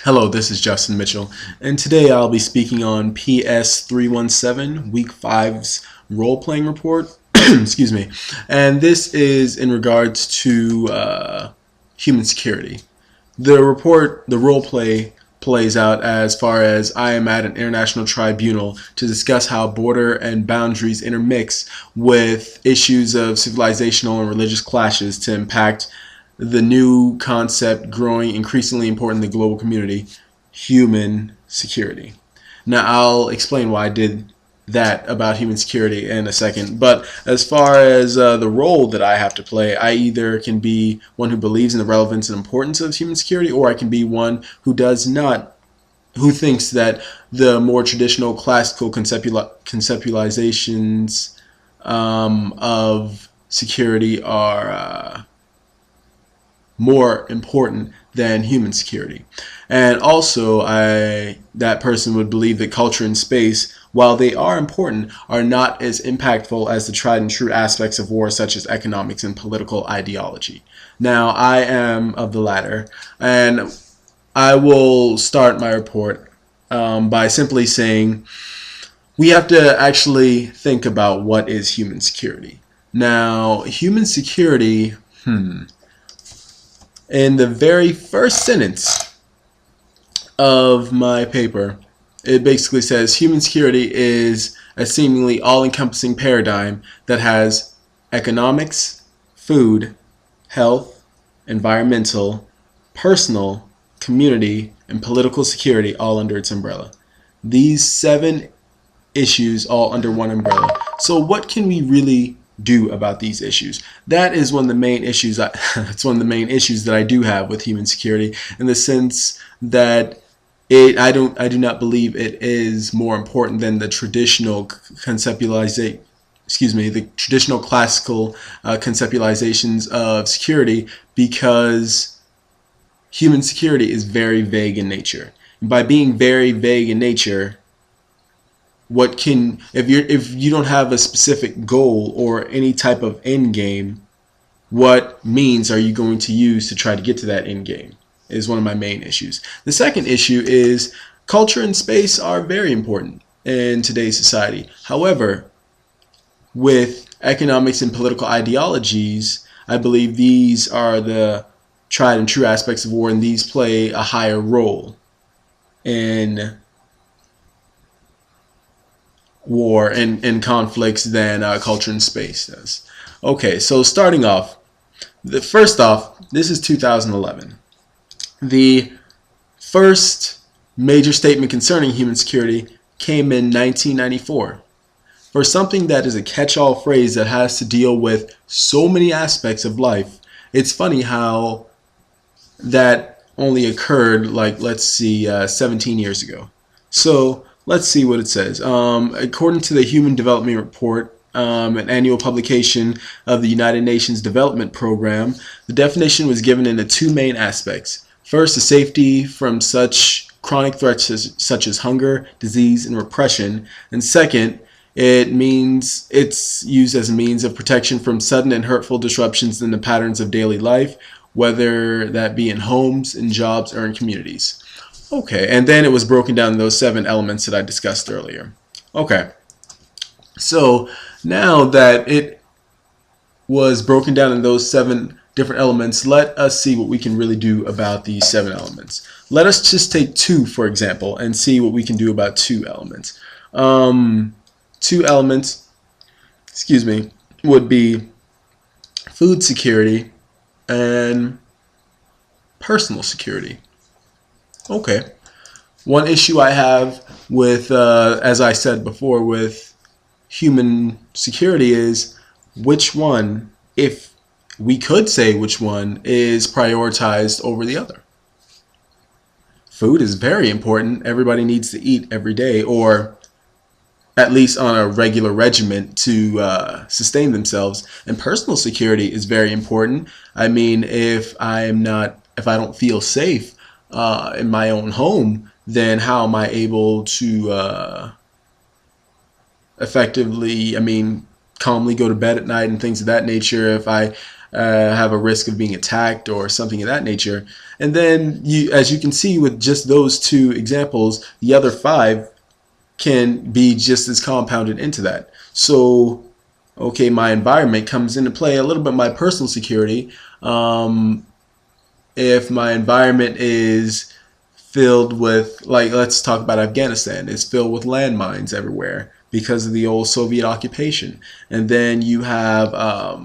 Hello, this is Justin Mitchell, and today I'll be speaking on PS317 Week 5's role-playing report. Excuse me. And this is in regards to human security. The report, the role-play, plays out as far as I am at an international tribunal to discuss how border and boundaries intermix with issues of civilizational and religious clashes to impact the new concept growing increasingly important in the global community, human security. Now, I'll explain why I did that about human security in a second. But as far as the role that I have to play, I either can be one who believes in the relevance and importance of human security, or I can be one who does not, who thinks that the more traditional classical conceptualizations of security are more important than human security. And also, that person would believe that culture and space, while they are important, are not as impactful as the tried and true aspects of war, such as economics and political ideology. Now, I am of the latter, and I will start my report by simply saying we have to actually think about what is human security. Now, human security, in the very first sentence of my paper, it basically says human security is a seemingly all-encompassing paradigm that has economics, food, health, environmental, personal, community, and political security all under its umbrella. These 7 issues all under one umbrella. So what can we really do about these issues? That is one of the main issues. It's one of the main issues that I do have with human security, in the sense that I do not believe it is more important than the traditional the traditional classical conceptualizations of security, because human security is very vague in nature. And by being very vague in nature, if you don't have a specific goal or any type of end game, what means are you going to use to try to get to that end game, is one of my main issues. The second issue is culture and space are very important in today's society. However, with economics and political ideologies, I believe these are the tried and true aspects of war, and these play a higher role in war and conflicts than culture and space does. Okay, so starting off, first off, this is 2011. The first major statement concerning human security came in 1994. For something that is a catch-all phrase that has to deal with so many aspects of life, it's funny how that only occurred, like, let's see, 17 years ago. So let's see what it says. According to the Human Development Report, an annual publication of the United Nations Development Program, the definition was given into 2 main aspects. First, the safety from such chronic threats such as hunger, disease, and repression. And second, it's used as a means of protection from sudden and hurtful disruptions in the patterns of daily life, whether that be in homes, in jobs, or in communities. Okay, and then it was broken down in those 7 elements that I discussed earlier. Okay, so now that it was broken down in those 7 different elements, let us see what we can really do about these 7 elements. Let us just take 2, for example, and see what we can do about 2 elements. 2 elements, would be food security and personal security. Okay. One issue I have with, as I said before, with human security is which one, if we could say which one, is prioritized over the other. Food is very important. Everybody needs to eat every day, or at least on a regular regimen to sustain themselves. And personal security is very important. I mean, if I don't feel safe in my own home, then how am I able to effectively, calmly go to bed at night and things of that nature? If have a risk of being attacked or something of that nature. And then, as you can see with just those two examples, the other 5 can be just as compounded into that. So, okay, my environment comes into play a little bit. My personal security. If my environment is filled with, like, let's talk about Afghanistan, it's filled with landmines everywhere because of the old Soviet occupation. And then you have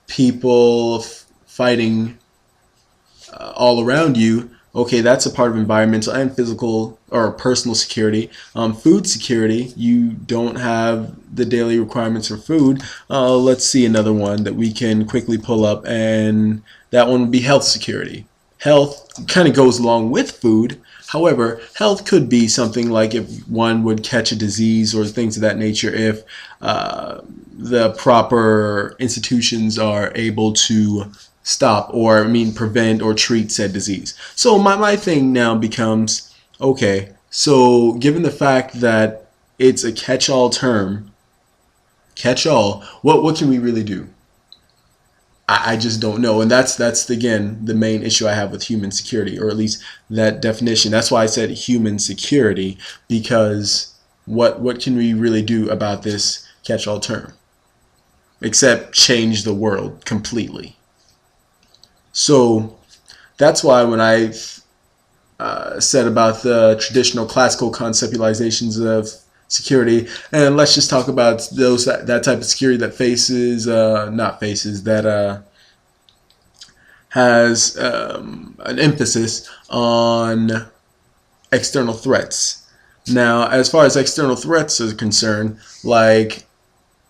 people fighting all around you. Okay, that's a part of environmental and physical or personal security. Food security, you don't have the daily requirements for food. Let's see another one that we can quickly pull up, and that one would be health security. Health kind of goes along with food. However, health could be something like if one would catch a disease or things of that nature, if the proper institutions are able to stop or prevent or treat said disease. So my thing now becomes, okay, so given the fact that it's a catch-all term, catch-all, what can we really do? I just don't know. And that's again the main issue I have with human security, or at least that definition. That's why I said human security, because what can we really do about this catch-all term except change the world completely? So that's why when I said about the traditional classical conceptualizations of security, and let's just talk about those that type of security that faces that has an emphasis on external threats. Now, as far as external threats are concerned, like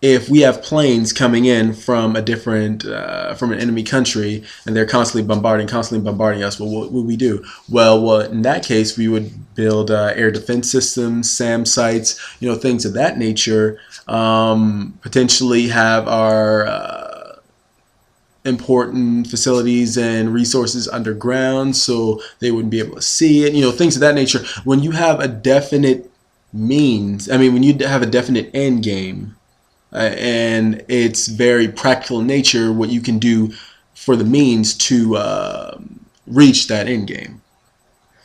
if we have planes coming in from a different from an enemy country and they're constantly bombarding us, well, what would we do? Well, in that case, we would build air defense systems, SAM sites, things of that nature. Potentially have our important facilities and resources underground so they wouldn't be able to see it. Things of that nature. When you have a definite means, when you have a definite end game. And it's very practical in nature what you can do for the means to reach that end game.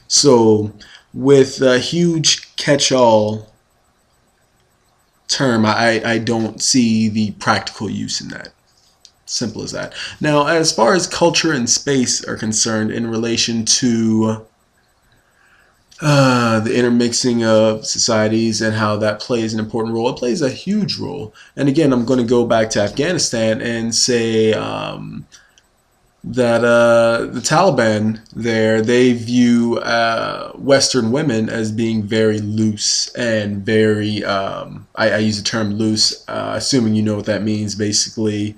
So with a huge catch-all term, I don't see the practical use in that. Simple as that. Now, as far as culture and space are concerned in relation to the intermixing of societies and how that plays an important role. It plays a huge role. And again, I'm going to go back to Afghanistan and say that the Taliban there, they view Western women as being very loose and very, I use the term loose, assuming you know what that means, basically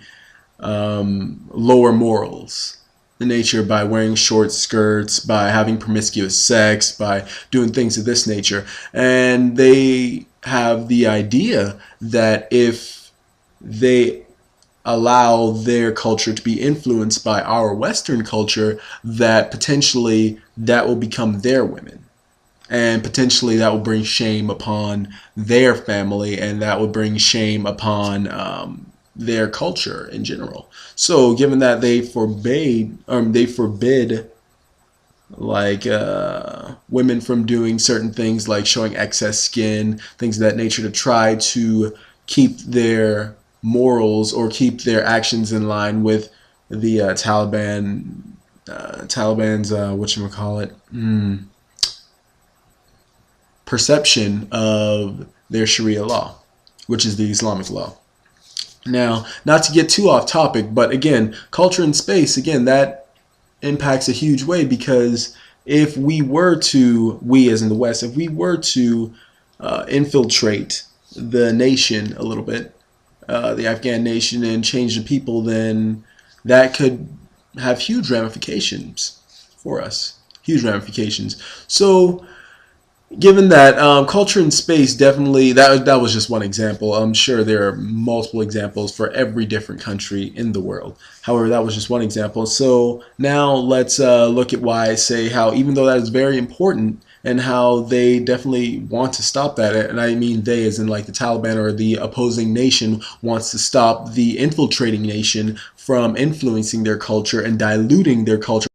lower morals. The nature by wearing short skirts, by having promiscuous sex, by doing things of this nature. And they have the idea that if they allow their culture to be influenced by our Western culture, that potentially that will become their women. And potentially that will bring shame upon their family, and that will bring shame upon their culture in general. So given that they forbid like women from doing certain things like showing excess skin, things of that nature, to try to keep their morals or keep their actions in line with the Taliban's perception of their Sharia law, which is the Islamic law. Now, not to get too off topic, but again, culture and space, again, that impacts a huge way, because if we as in the West, if we were to infiltrate the nation a little bit, the Afghan nation, and change the people, then that could have huge ramifications for us, huge ramifications. So given that, culture and space, definitely, that was just one example. I'm sure there are multiple examples for every different country in the world. However, that was just one example. So now let's look at why I say how, even though that is very important, and how they definitely want to stop that. And I mean they as in like the Taliban or the opposing nation wants to stop the infiltrating nation from influencing their culture and diluting their culture